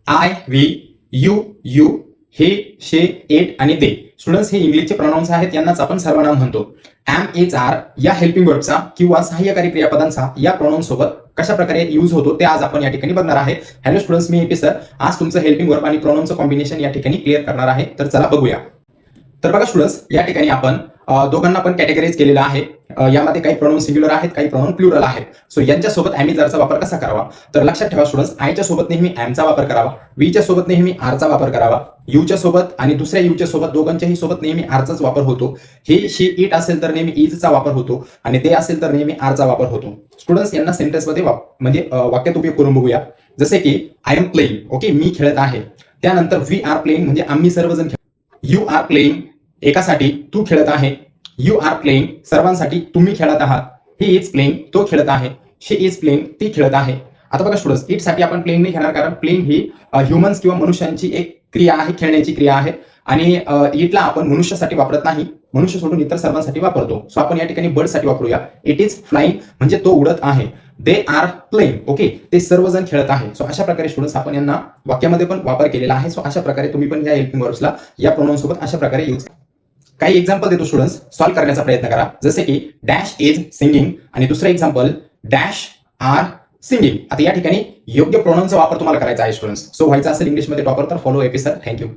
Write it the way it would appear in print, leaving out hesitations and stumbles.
I, we, you, हे, शे, eight आणि दे. स्टुडंट्स, हे इंग्लिशचे प्रोनाउन्स आहेत, यांनाच आपण सर्वनाम म्हणतो. एम, इज, आर या हेल्पिंग वर्बचा किंवा सहाय्यकारी क्रियापदांचा या प्रोनाउन्स सोबत कशा प्रकारे यूज होतो ते आज आपण या ठिकाणी बघणार आहे. हॅलो स्टुडंट्स, मी एपी सर आज तुमचं हेल्पिंग वर्ब आणि प्रोनाउन्सचं कॉम्बिनेशन या ठिकाणी क्लिअर करणार आहे. तर चला बघूया. तर बघा स्टुडंट्स, या ठिकाणी आपण दोघांना पण कॅटेगराईज केलेलं आहे. यामध्ये काही प्रोनाउन सिंग्युलर आहेत, काही प्रोनाउन प्लुरल आहेत. सो यांच्यासोबत एम, इज, आरचा वापर कसा करावा? तर लक्षात ठेवा स्टुडंट्स, आयच्या सोबत नेहमी एमचा वापर करावा, वीच्या सोबत नेहमी आरचा वापर करावा, यूच्या सोबत आणि दुसऱ्या यूच्या सोबत दोघांच्याही सोबत नेहमी आरचाच वापर होतो. हे, शी, इट असेल तर नेहमी इजचा वापर होतो आणि ते असेल तर नेहमी आरचा वापर होतो. स्टुडंट्स, यांना सेंटेन्समध्ये म्हणजे वाक्यात उपयोग करून बघूया. जसे की आय एम प्लेइंग, ओके, मी खेळत आहे. त्यानंतर वी आर प्लेइंग म्हणजे आम्ही सर्वजण यू आर प्लेइंग, एकासाठी तू खेळत आहे. यू आर प्लेइंग सर्वांसाठी तुम्ही खेळत आहात. ही इज प्लेइंग तो खेळत आहे. शी इज प्लेइंग ती खेळत आहे. आता बघा स्टुडंट्स, इट साठी आपण प्लेइंग नाही घेणार, कारण प्लेइंग ही ह्युमन्स किंवा मनुष्यांची एक क्रिया आहे, खेळण्याची क्रिया आहे आणि इटला आपण मनुष्यासाठी वापरत नाही, मनुष्य सोडून इतर सर्वांसाठी वापरतो. सो आपण या ठिकाणी बर्ड साठी वापरूया. इट इज फ्लाइंग म्हणजे तो उडत आहे. दे आर प्लेइंग, ओके, ते सर्वजण खेळत आहे. सो अशा प्रकारे स्टुडंट्स आपण यांना वाक्यामध्ये पण वापर केलेला आहे. सो अशा प्रकारे तुम्ही पण या हेल्पिंग वर्ब्सला या प्रोनाउन सोबत अशा प्रकारे यूज. काही एक्झाम्पल देतो स्टुडंट्स, सॉल्व्ह करण्याचा प्रयत्न करा. जसे की डॅश इज सिंगिंग आणि दुसरं एक्झाम्पल डॅश आर सिंगिंग. आता या ठिकाणी योग्य प्रोनाउनचा वापर तुम्हाला करायचा आहे स्टुडंट्स. सो व्हायचा असेल इंग्लिशमध्ये टॉपर तर फॉलो एपी सर. थँक्यू.